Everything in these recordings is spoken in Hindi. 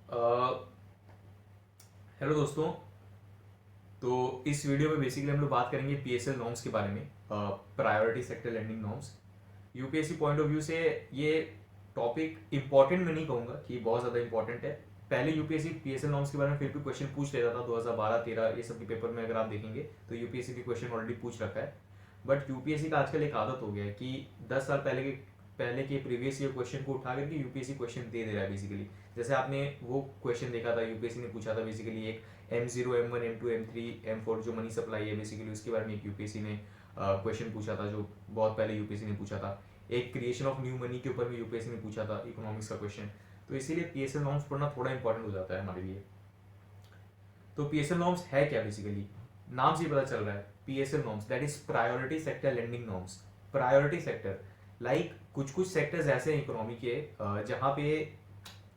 हेलो दोस्तों। तो इस वीडियो में बेसिकली हम लोग बात करेंगे पीएसएल नॉर्म्स के बारे में, priority sector lending norms. UPSC point of view से ये टॉपिक इंपॉर्टेंट मैं नहीं कहूँगा कि बहुत ज़्यादा इंपॉर्टेंट है। पहले यूपीएससी पीएसएल नॉर्म्स के बारे में फिर भी क्वेश्चन पूछ लेता था 2012-13 ये सब के पेपर में। अगर आप देखेंगे तो यूपीएससी के क्वेश्चन ऑलरेडी पूछ रखा है। बट यूपीएससी का आजकल एक आदत हो गया है कि 10 साल पहले के प्रीवियस ईयर क्वेश्चन को उठा करके यूपीएससी क्वेश्चन दे रहा है बेसिकली। जैसे आपने वो क्वेश्चन देखा था, यूपीएससी ने पूछा था बेसिकली एक M0 M1 M2 M3 M4 जो मनी सप्लाई है बेसिकली उसके बारे में एक यूपीएससी ने क्वेश्चन पूछा था, जो बहुत पहले यूपीएससी ने पूछा था। एक क्रिएशन ऑफ न्यू मनी के ऊपर में यूपीएससी ने पूछा था इकोनॉमिक्स का क्वेश्चन। तो इसीलिए पीएसएल नॉर्म्स पढ़ना थोड़ा इंपॉर्टेंट हो जाता है हमारे लिए। तो पीएसएल नॉर्म्स है क्या बेसिकली, नाम से ही पता चल रहा है। PSL norms that is priority sector lending norms. Priority sector like कुछ कुछ सेक्टर्स ऐसे हैं इकोनॉमी के जहाँ पे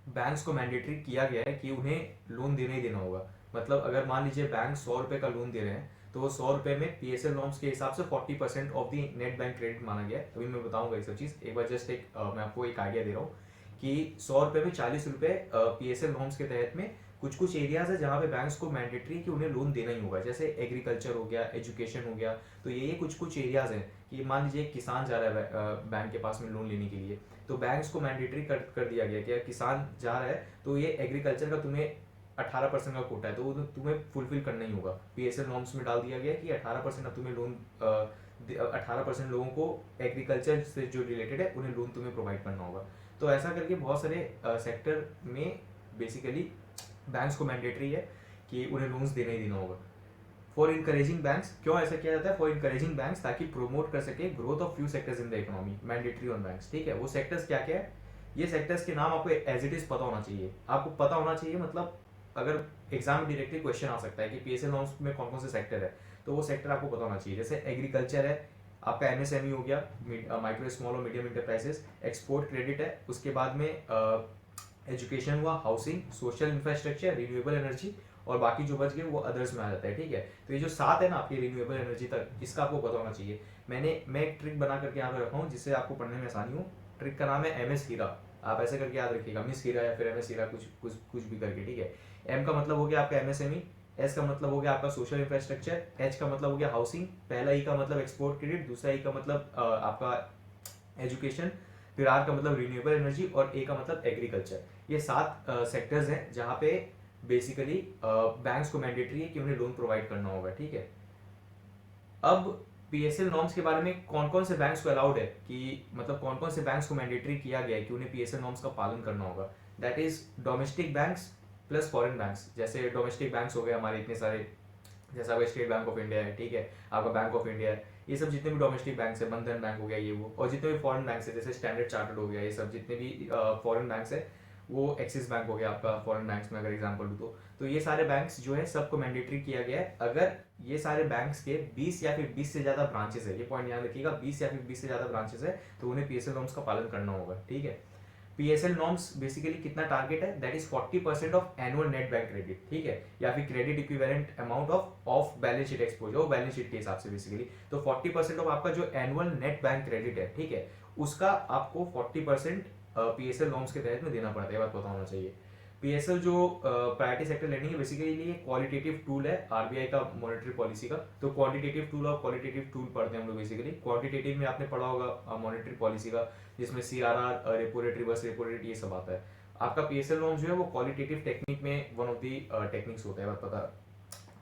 बैंक्स को मैंडेटरी किया गया है कि उन्हें लोन देना ही देना होगा। मतलब अगर मान लीजिए बैंक 100 रुपए का लोन दे रहे हैं तो वो 100 रुपए में पीएसएल नॉर्म्स के हिसाब से 40% of the net bank credit माना गया है। अभी मैं बताऊंगा ये सब चीज़। एक बार जस्ट मैं आपको एक आइडिया दे रहा हूँ कि 100 रुपए में 40 रुपए पीएसएल नॉर्म्स के तहत में कुछ कुछ एरियाज है जहाँ पे बैंक्स को मैंडेटरी कि उन्हें लोन देना ही होगा। जैसे एग्रीकल्चर हो गया, एजुकेशन हो गया। तो ये कुछ कुछ एरियाज हैं कि मान लीजिए एक किसान जा रहा है बैंक के पास में लोन लेने के लिए, तो बैंक्स को मैंडेटरी कर दिया गया कि किसान जा रहा है तो ये एग्रीकल्चर का तुम्हें 18% का कोटा है तो वो तुम्हें फुलफिल करना ही होगा। पीएसएल नॉर्म्स में डाल दिया गया कि 18% अब तुम्हें लोन 18% लोगों को एग्रीकल्चर से जो रिलेटेड है उन्हें लोन तुम्हें प्रोवाइड करना होगा। तो ऐसा करके बहुत सारे सेक्टर में बेसिकली बैंक्स को मैंडेटरी है कि उन्हें लोन्स देना ही देना होगा। फॉर इनकरेजिंग बैंक्स, क्यों ऐसा किया जाता है? फॉर इनकरेजिंग बैंक्स ताकि प्रोमोट कर सके growth of few sectors in the economy, mandatory on banks. ठीक है, वो सेक्टर्स क्या क्या है, ये सेक्टर्स के नाम आपको एज इट इज पता होना चाहिए। आपको पता होना चाहिए मतलब अगर एग्जाम में डायरेक्टली क्वेश्चन आ सकता है कि पीएसएल नॉर्म्स में कौन कौन से सेक्टर है, तो वो सेक्टर आपको पता होना चाहिए। जैसे एग्रीकल्चर है, आपका एमएसएमई हो गया, माइक्रो स्मॉल और मीडियम इंटरप्राइजेस। एक्सपोर्ट क्रेडिट है, उसके बाद में एजुकेशन हुआ, housing, social infrastructure, renewable energy और बाकी जो बच गए वो अदर्स में आ जाता है। ठीक है, तो ये जो 7 है ना आपके रिन्यूएबल एनर्जी तक, इसका आपको पता होना चाहिए। मैं एक ट्रिक बना करके यहाँ पे रखा हूँ जिससे आपको पढ़ने में आसानी हो। ट्रिक का नाम है एमएस हीरा। आप ऐसे करके याद रखिएगा, मिस हीरा या फिर एमएस हीरा, कुछ कुछ कुछ भी करके। ठीक है, एम का मतलब हो गया आपका एमएसएमई, एस का मतलब हो गया आपका सोशल इंफ्रास्ट्रक्चर, एच का मतलब हो गया हाउसिंग, पहला ई का मतलब एक्सपोर्ट क्रेडिट, दूसरा ई का मतलब आपका एजुकेशन, फिर आर का मतलब रिन्यूएबल एनर्जी और ए का मतलब एग्रीकल्चर। ये 7 सेक्टर्स हैं जहाँ पे बेसिकली बैंक्स को मैंडेटरी है कि उन्हें लोन प्रोवाइड करना होगा। ठीक है, अब पीएसएल नॉर्म्स के बारे में कौन कौन से बैंक्स को अलाउड है कि मतलब कौन कौन से बैंक्स को मैंडेटरी किया गया है कि उन्हें पीएसएल नॉर्म्स का पालन करना होगा। That is domestic banks plus foreign banks. जैसे डोमेस्टिक बैंक्स हो गए हमारे इतने सारे, जैसा आपका स्टेट बैंक ऑफ इंडिया है, ठीक है, आपका बैंक ऑफ इंडिया है, ये सब जितने भी डोमेस्टिक बैंक्स है, बंधन बैंक हो गया ये वो, और जितने भी फॉरेन बैंक्स है जैसे स्टैंडर्ड चार्टर्ड हो गया, ये सब जितने भी फॉरेन बैंक्स है, वो एक्सिस बैंक हो गया आपका फॉरेन बैंक्स में अगर एग्जांपल दूँ तो ये सारे बैंक्स जो है सबको मैंडेटरी किया गया है। अगर ये सारे बैंक्स के 20 या फिर 20 से ज़्यादा ब्रांचेस है, ये पॉइंट याद रखिएगा, 20 या फिर 20 से ज़्यादा ब्रांचेस है तो उन्हें पीएसएल नॉर्म्स का पालन करना होगा। ठीक है, पीएसएल नॉर्म्स बेसिकली कितना टारगेट है, that is 40% of annual net bank credit. ठीक है, या फिर credit equivalent amount of balance sheet exposure, वो बैलेंस शीट के हिसाब से बेसिकली। तो 40% ऑफ आपका जो एनुअल नेट बैंक क्रेडिट है, ठीक है, उसका आपको 40% पीएसएल नॉर्म्स के तहत में देना पड़ता है, ये बात पता होना चाहिए। पीएसएल जो प्रायोरिटी सेक्टर लेंडिंग है बेसिकली ये क्वालिटेटिव टूल है आरबीआई का मॉनेटरी पॉलिसी का। तो क्वांटिटेटिव टूल और क्वालिटेटिव टूल पढ़ते हैं हम लोग बेसिकली। क्वांटिटेटिव में आपने पढ़ा होगा मॉनेटरी पॉलिसी का, जिसमें CRR, repo rate, reverse repo rate, ये सब आता है। आपका पीएसएल नॉर्म्स जो है वो क्वालिटेटिव टेक्निक में वन ऑफ दी टेक्निक्स होता है, बात पता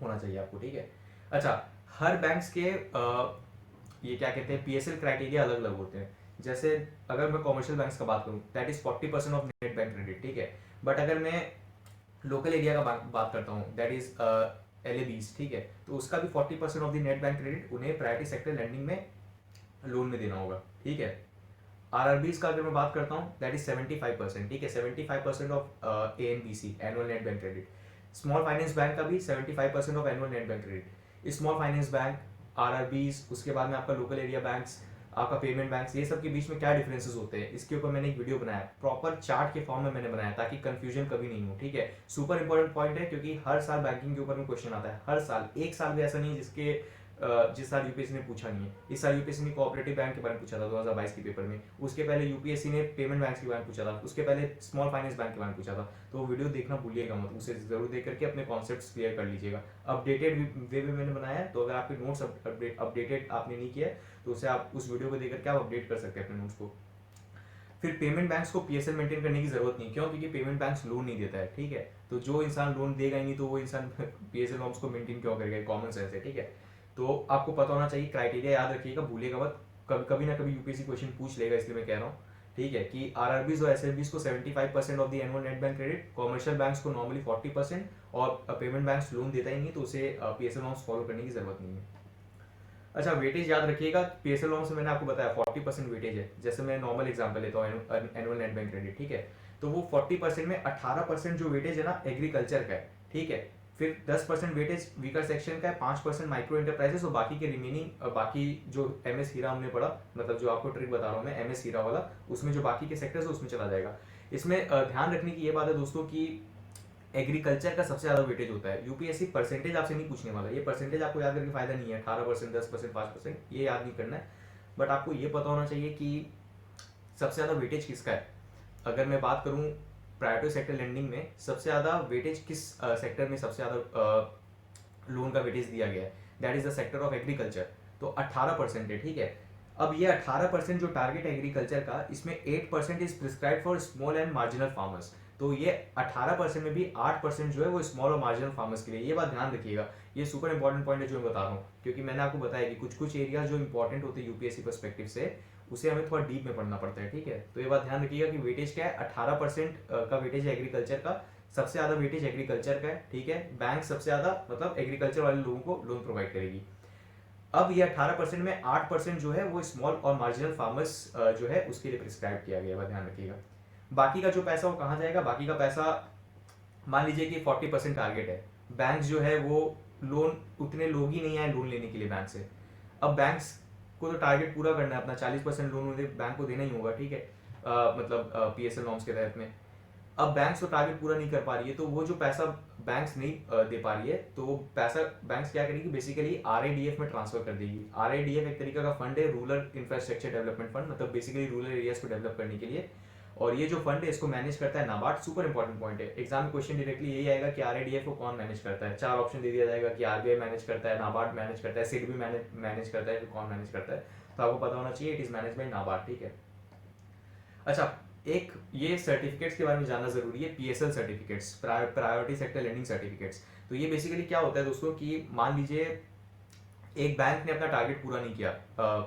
होना चाहिए आपको। ठीक है, अच्छा, हर बैंक्स के ये क्या कहते हैं पीएसएल क्राइटेरिया अलग अलग होते हैं। जैसे अगर मैं कॉमर्शियल बैंक्स का बात करूँ that is 40% of net bank credit. ठीक है, बट अगर मैं लोकल एरिया का बात करता हूँ दैट इज एलएबीज, ठीक है, तो उसका भी 40% of the net bank credit उन्हें प्रायोरिटी सेक्टर लैंडिंग में लोन में देना होगा। ठीक है, आरआरबीज का अगर मैं बात करता हूँ दैट इज 75%। ठीक है, 75% of ANBC, annual net bank credit. Small finance bank का भी 75% of annual net bank credit. Small finance bank, RRBs, उसके बाद में आपका लोकल एरिया बैंक्स, आपका पेमेंट बैंक्स, ये सब के बीच में क्या डिफरेंसेस होते हैं इसके ऊपर मैंने एक वीडियो बनाया, प्रॉपर चार्ट के फॉर्म में मैंने बनाया ताकि कंफ्यूजन कभी नहीं हो। ठीक है, सुपर इंपॉर्टेंट पॉइंट है क्योंकि हर साल बैंकिंग के ऊपर में क्वेश्चन आता है, हर साल, एक साल भी ऐसा नहीं जिसके जिस साल यूपीएससी ने पूछा नहीं है। इस साल यूपीएससी ने कोऑपरेटिव बैंक के बारे में पूछा था 2022 के पेपर में, उसके पहले यूपीएससी ने पेमेंट बैंक के बारे में पूछा था, उसके पहले स्मॉल फाइनेंस बैंक के बारे में पूछा था। तो वो वीडियो देखना भूलिएगा मत, उसे जरूर देख करके अपने कॉन्सेप्ट्स क्लियर कर लीजिएगा। अपडेटेड वे में मैंने बनाया है, तो अगर आपके नोट्स अपडेटेड आपने नहीं किया है तो उसे आप उस वीडियो को देख करके आप अपडेट कर सकते हैं अपने नोट्स को। फिर पेमेंट बैंक्स को पीएसएल मेंटेन करने की जरूरत नहीं, क्यों? क्योंकि पेमेंट बैंक्स लोन नहीं देता है, ठीक है। तो जो इंसान लोन देगा ही नहीं तो वो इंसान पीएसएल नॉर्म्स को मेंटेन क्यों करेगा? कॉमन सेंस है, ठीक है। तो आपको पता होना चाहिए, क्राइटेरिया याद रखिएगा, भूलिएगा मत। कभी कभी ना कभी यूपीएससी क्वेश्चन पूछ लेगा, इसलिए मैं कह रहा हूँ, ठीक है, कि आरआरबीज और एसएफबीज को 75% of the annual net bank credit, commercial banks को नॉर्मली 40%, और पेमेंट बैंक्स लोन देता ही नहीं तो उसे पीएसएल नॉर्म्स फॉलो करने की जरूरत नहीं है। अच्छा, वेटेज याद रखिएगा। पीएसएल नॉर्म्स में मैंने आपको बताया 40% वेटेज है। जैसे मैं नॉर्मल एग्जांपल लेता हूँ, एनुअल नेट बैंक क्रेडिट, ठीक है। तो वो 40% में 18% जो वेटेज है ना एग्रीकल्चर का है, ठीक है। फिर 10% वेटेज वीकर सेक्शन का है, 5% माइक्रो एंटरप्राइजेस, और बाकी के रिमेनिंग बाकी जो एमएस हीरा हमने पढ़ा, मतलब जो आपको ट्रिक बता रहा हूँ मैं एमएस हीरा वाला, उसमें जो बाकी के सेक्टर्स है उसमें चला जाएगा। इसमें ध्यान रखने की ये बात है दोस्तों कि एग्रीकल्चर का सबसे ज्यादा वेटेज होता है। यूपीएससी परसेंटेज आपसे नहीं पूछने वाला, ये परसेंटेज आपको याद करके फायदा नहीं है। 18%, 10%, 5%, ये याद नहीं करना है। बट आपको ये पता होना चाहिए कि सबसे ज्यादा वेटेज किसका है। अगर मैं बात करूं प्राइवेट सेक्टर लेंडिंग में सबसे ज्यादा वेटेज किस सेक्टर में सबसे ज्यादा लोन का वेटेज दिया गया है, that is the sector of agriculture. तो 18% है, ठीक है। अब ये 18% जो टारगेट है एग्रीकल्चर का, इसमें 8% is prescribe for small and marginal farmers. तो ये 18% में भी 8% जो है वो स्मॉल और मार्जिनल फार्मर्स के लिए। ये बात ध्यान रखिएगा, ये सुपर इंपॉर्टेंट पॉइंट है जो मैं बता रहा हूँ, क्योंकि मैंने आपको बताया कि कुछ कुछ एरिया जो इंपॉर्टेंट होते हैं यूपीएससी परस्पेक्टिव से, उसे हमें थोड़ा डीप में पढ़ना पड़ता है, ठीक है। तो ये बात ध्यान रखिएगा कि वेटेज क्या है, 18% का वेटेज है एग्रीकल्चर का। सबसे ज्यादा वेटेज एग्रीकल्चर का है, ठीक है। बैंक सबसे ज्यादा मतलब एग्रीकल्चर वाले लोगों को लोन प्रोवाइड करेगी। अब ये 18% में 8% जो है वो स्मॉल और मार्जिनल फार्मर्स जो है उसके लिए प्रिस्क्राइब किया गया है, ध्यान रखिएगा। बाकी का जो पैसा वो कहाँ जाएगा? बाकी का पैसा मान लीजिए कि 40% टारगेट है, बैंक जो है वो लोन, उतने लोग ही नहीं आए लोन लेने के लिए बैंक से। अब बैंक्स को तो टारगेट पूरा करना है अपना, 40% लोन बैंक को देना ही होगा, ठीक है। मतलब पीएसएल नॉर्म्स के तहत में। अब बैंक्स तो टारगेट पूरा नहीं कर पा रही है, तो वो जो पैसा बैंक्स नहीं दे पा रही है, तो वो पैसा बैंक्स क्या करेगी, बेसिकली आरआईडीएफ में ट्रांसफर कर देगी। आरआईडीएफ एक तरीके का फंड है, रूरल इंफ्रास्ट्रक्चर डेवलपमेंट फंड, मतलब बेसिकली रूरल एरियाज को डेवलप करने के लिए। और ये जो फंड है इसको मैनेज करता है नाबार्ड। सुपर इंपॉर्टेंट पॉइंट है, एग्जाम में क्वेश्चन डायरेक्टली यही आएगा कि आरआईडीएफ को कौन मैनेज करता है। 4 ऑप्शन दे दिया जाएगा कि आरबीआई मैनेज करता है, नाबार्ड मैनेज करता है, सिडबी मैनेज करता है, फिर कौन मैनेज करता है। तो आपको पता होना चाहिए, it is manage by NABARD, ठीक है। अच्छा, एक ये सर्टिफिकेट्स के बारे में जानना जरूरी है, PSL certificates, priority sector lending certificates. तो ये बेसिकली क्या होता है दोस्तों कि मान लीजिए एक बैंक ने अपना टारगेट पूरा नहीं किया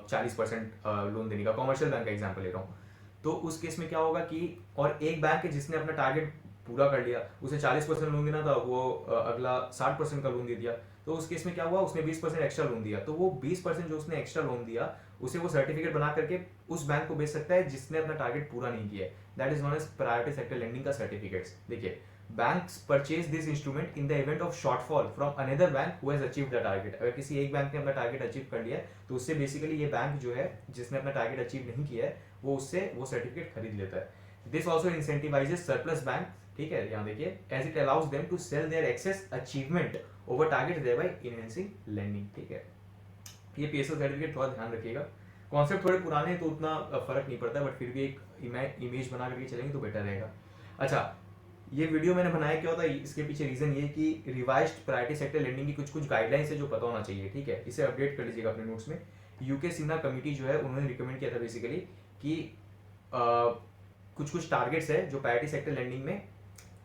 40% लोन देने का, कॉमर्शियल बैंक का एग्जांपल ले रहा हूँ, तो उस केस में क्या होगा कि, और एक बैंक है जिसने अपना टारगेट पूरा कर लिया, उसे 40% लोन देना था, वो अगला 60% का लोन दे दिया। तो उस केस में क्या हुआ, उसने 20% एक्स्ट्रा लोन दिया। तो वो 20% जो उसने एक्स्ट्रा लोन दिया, उसे वो सर्टिफिकेट बना करके उस बैंक को बेच सकता है जिसने अपना टारगेट पूरा नहीं किया है। That is non as priority sector lending का सर्टिफिकेट्स। देखिए, banks purchase this instrument in the event of shortfall from another bank who has achieved the target. अगर किसी एक बैंक ने अपना टारगेट अचीव कर लिया है, तो उससे बेसिकली ये बैंक जो है जिसने अपना टारगेट अचीव नहीं किया है, वो उससे वो सर्टिफिकेट खरीद लेता है। This also incentivises surplus bank, ठीक है, यहाँ देखिए, as it allows them to sell their excess achievement over target thereby enhancing lending, ठीक है। ये पीएसएल सर्टिफिकेट थोड़ा ध्यान रखिएगा। कॉन्सेप्ट थोड़े पुराने हैं तो उतना फर्क नहीं पड़ता, बट फिर भी एक इमेज बना करके चलेंगे तो बेटर रहेगा। अच्छा, ये वीडियो मैंने बनाया क्या होता है, इसके पीछे रीजन ये कि रिवाइज्ड प्रायोरिटी सेक्टर लेंडिंग की कुछ कुछ गाइडलाइंस है जो पता होना चाहिए, ठीक है। इसे अपडेट कर लीजिएगा अपने नोट्स में। यूके सिन्हा कमेटी जो है उन्होंने रिकमेंड किया था बेसिकली कि कुछ कुछ टारगेट्स है जो प्रायोरिटी सेक्टर लेंडिंग में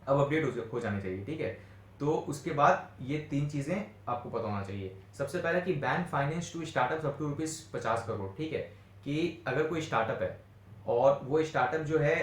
अब अपडेट हो जाने चाहिए, ठीक है। तो उसके बाद ये 3 चीजें आपको पता होना चाहिए। सबसे पहले कि bank finance to startup up to ₹50 crore, ठीक है। कि अगर कोई स्टार्टअप है और वो स्टार्टअप जो है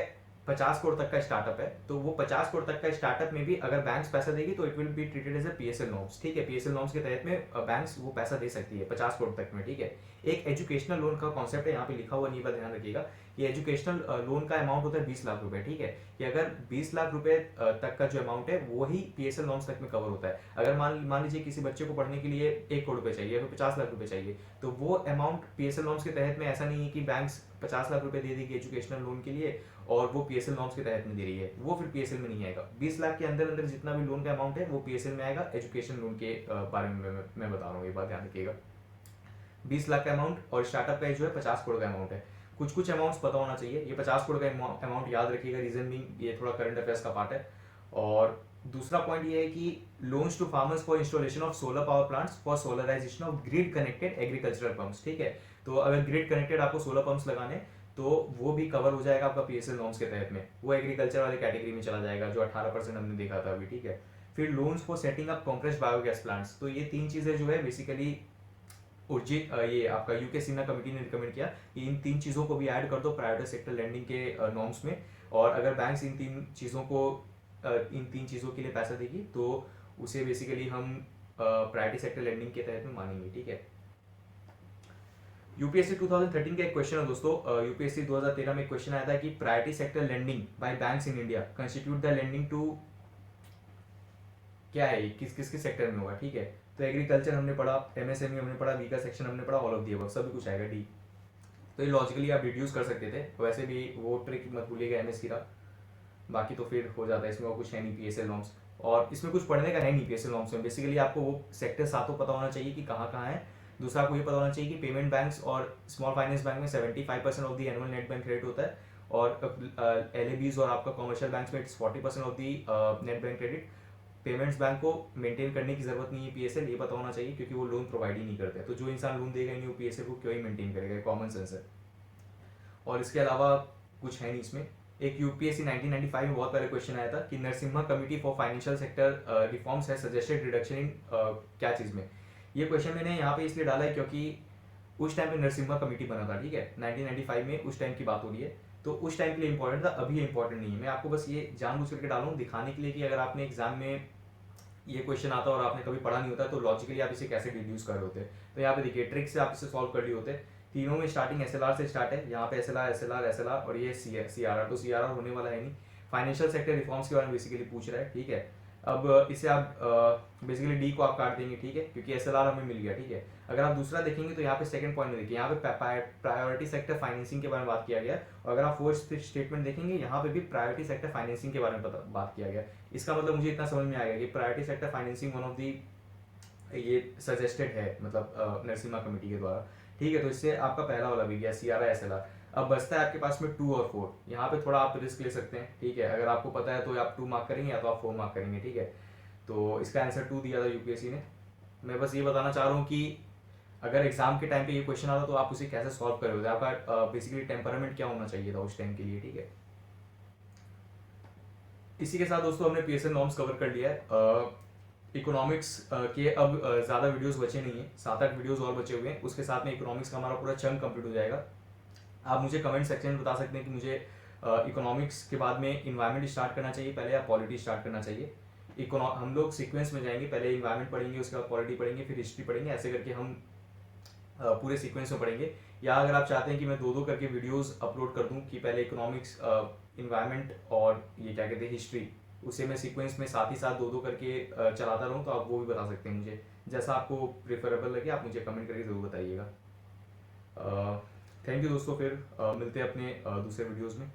50 करोड़ तक का स्टार्टअप है, तो वो 50 करोड़ तक का स्टार्टअप में भी अगर बैंक्स पैसा देगी तो it will be treated as a PSL norms, ठीक है। पीएसएल नॉर्म्स के तहत में बैंक्स वो पैसा दे सकती है 50 करोड़ तक में, ठीक है। एक एजुकेशनल लोन का कॉन्सेप्ट है, यहाँ पे लिखा हुआ नहीं, बात ध्यान रखिएगा। ये एजुकेशनल लोन का अमाउंट होता है 20 लाख रुपए, ठीक है। कि अगर 20 लाख रुपए तक का जो अमाउंट है वो ही पीएसएल नॉर्म्स तक में कवर होता है। अगर मान लीजिए किसी बच्चे को पढ़ने के लिए 1 करोड़ रुपए चाहिए, 50 लाख रुपए चाहिए, तो वो अमाउंट पीएसएल नॉर्म्स के तहत में ऐसा नहीं है कि बैंक्स 50 लाख रुपए दे देगी एजुकेशनल लोन के लिए और वो पीएसएल नॉर्म्स के तहत में दे रही है, वो फिर पीएसएल में नहीं आएगा। 20 लाख के अंदर अंदर जितना भी लोन का अमाउंट है वो पीएसएल में आएगा। एजुकेशन लोन के बारे में मैं बता रहा हूँ, ये बात ध्यान रखिएगा। 20 लाख का अमाउंट, और स्टार्टअप का जो है 50 करोड़ का अमाउंट है। कुछ कुछ अमाउंट्स पता होना चाहिए। ये 50 करोड़ का अमाउंट याद रखिएगा, रीजन बीइंग ये थोड़ा करंट अफेयर्स का पार्ट है। और दूसरा पॉइंट ये है कि loans to farmers for installation of solar power plants for solarisation of grid connected agricultural pumps, ठीक है। तो अगर ग्रिड कनेक्टेड आपको सोलर पंप्स लगाने, तो वो भी कवर हो जाएगा आपका पीएसएल नॉर्म्स के तहत में, वो एग्रीकल्चर वाले कैटेगरी में चला जाएगा, जो 18% हमने देखा था अभी, ठीक है। फिर loans for setting up compressed biogas plants, तो ये तीन चीजें जो है बेसिकली ये आपका यूके सीना कमेटी ने रिकमेंड किया कि इन तीन चीज़ों को भी ऐड कर दो प्राइवेट सेक्टर लैंडिंग के नॉर्म्स में। और अगर बैंक्स इन तीन चीज़ों के लिए पैसा देगी तो उसे बेसिकली हम प्राइवेट सेक्टर लैंडिंग के तहत में मानेंगे, ठीक है। यूपीएससी 2013 का एक क्वेश्चन है दोस्तों, यूपीएससी 2013 में एक क्वेश्चन आया था कि priority sector lending by banks in India constitute the lending to, क्या है ये, किस किस किस सेक्टर में होगा, ठीक है। तो एग्रीकल्चर हमने पढ़ा, एमएसएमई हमने पढ़ा, बी का सेक्शन हमने पढ़ा, ऑल ऑफ दी अबव, सभी कुछ आएगा डी। तो ये लॉजिकली आप डिड्यूस कर सकते थे, वैसे भी वो ट्रिक मत भूलिएगा एमएस की रहा, बाकी तो फिर हो जाता है, इसमें और कुछ है नहीं पीएसएल नॉर्म्स, और इसमें कुछ पढ़ने का है नहीं पीएसएल नॉर्म्स में। बेसिकली आपको वो सेक्टर सातों पता होना चाहिए कि कहाँ कहाँ है। दूसरा आपको ये पता होना चाहिए कि पेमेंट बैंक्स और स्मॉल फाइनेंस बैंक में 75% of the annual net bank credit होता है, और एलएबीज और आपका कमर्शियल बैंक्स में 40% of the net bank credit. Payments bank को मेंटेन करने की जरूरत नहीं है पीएसएल, ये पता होना चाहिए, क्योंकि वो लोन प्रोवाइड ही नहीं करते, तो जो इंसान लोन देगा नहीं वो पीएसएल को क्यों ही मेंटेन करेगा, कॉमन सेंस है। और इसके अलावा कुछ है नहीं इसमें। एक यूपीएससी 1995 में बहुत पहले क्वेश्चन आया था कि Narasimha committee for financial sector reforms है सजेस्टेड रिडक्शन इन क्या चीज़ में। ये क्वेश्चन मैंने यहाँ पे इसलिए डाला है क्योंकि उस टाइम पे नरसिम्हा कमेटी बना था, ठीक है, 1995 में, उस टाइम की बात हो रही है, तो उस टाइम के लिए इंपॉर्टेंट था, अभी इंपॉर्टेंट नहीं है। मैं आपको बस ये जानबूझ करके डाला हूँ दिखाने के लिए कि अगर आपने एग्जाम में ये क्वेश्चन आता और आपने कभी पढ़ा नहीं होता तो लॉजिकली आप इसे कैसे डिड्यूस कर रहे होते। तो यहाँ पे देखिए ट्रिक से आप इसे सॉल्व कर लिए होते। तीनों में स्टार्टिंग एसएलआर से स्टार्ट है, यहाँ पे एसएलआर एसएलआर एसएलआर और ये सीआरआर, तो सीआरआर होने वाला है नहीं। फाइनेंशियल सेक्टर रिफॉर्म्स के बारे में बेसिकली पूछ रहा है, ठीक है। अब इसे आप बेसिकली डी को आप काट देंगे, ठीक है, क्योंकि एसएलआर हमें मिल गया, ठीक है। अगर आप दूसरा देखेंगे तो यहाँ पे सेकंड पॉइंट में देखिए, यहाँ पे प्रायोरिटी सेक्टर फाइनेंसिंग के बारे में बात किया गया है, और अगर आप फोर्थ स्टेटमेंट देखेंगे यहाँ पे भी प्रायोरिटी सेक्टर फाइनेंसिंग के बारे में बात किया गया है। इसका मतलब मुझे इतना समझ में आएगा कि priority sector financing one of the ये सजेस्टेड है, मतलब नरसिम्हा कमेटी के द्वारा, ठीक है। तो इससे आपका पहला वाला भी गया सीआरआर एसएलआर। अब बचता है आपके पास में 2 और 4, यहाँ पे थोड़ा आप रिस्क ले सकते हैं, ठीक है। अगर आपको पता है तो आप 2 मार्क करेंगे या तो आप 4 मार्क करेंगे, ठीक है। तो इसका आंसर 2 दिया था यूपीएससी ने। मैं बस ये बताना चाह रहा हूँ कि अगर एग्जाम के टाइम पे ये क्वेश्चन आता तो आप उसे कैसे सॉल्व कर रहे होते, आपका बेसिकली टेम्परामेंट क्या होना चाहिए था उस टाइम के लिए, ठीक है। इसी के साथ दोस्तों हमने पीएसएल नॉर्म्स कवर कर लिया है। इकोनॉमिक्स के अब ज़्यादा वीडियोस बचे नहीं है, 7-8 वीडियोस और बचे हुए हैं, उसके साथ में इकोनॉमिक्स का हमारा पूरा चंक कंप्लीट हो जाएगा। आप मुझे कमेंट सेक्शन में बता सकते हैं कि मुझे इकोनॉमिक्स के बाद में इन्वायरमेंट स्टार्ट करना चाहिए पहले या पॉलिटी स्टार्ट करना चाहिए। हम लोग सीक्वेंस में जाएंगे, पहले इन्वायरमेंट पढ़ेंगे, उसके बाद पॉलिटी पढ़ेंगे, फिर हिस्ट्री पढ़ेंगे, ऐसे करके हम पूरे सीक्वेंस में पढ़ेंगे। या अगर आप चाहते हैं कि मैं 2-2 करके वीडियोस अपलोड कर दूं कि पहले इकोनॉमिक्स, इन्वायरमेंट और ये क्या कहते हैं हिस्ट्री, उसे मैं सीक्वेंस में साथ ही साथ 2-2 करके चलाता रहूं, तो आप वो भी बता सकते हैं मुझे, जैसा आपको प्रेफरेबल लगे आप मुझे कमेंट करके ज़रूर बताइएगा। थैंक यू दोस्तों, फिर मिलते हैं अपने दूसरे वीडियोज़ में।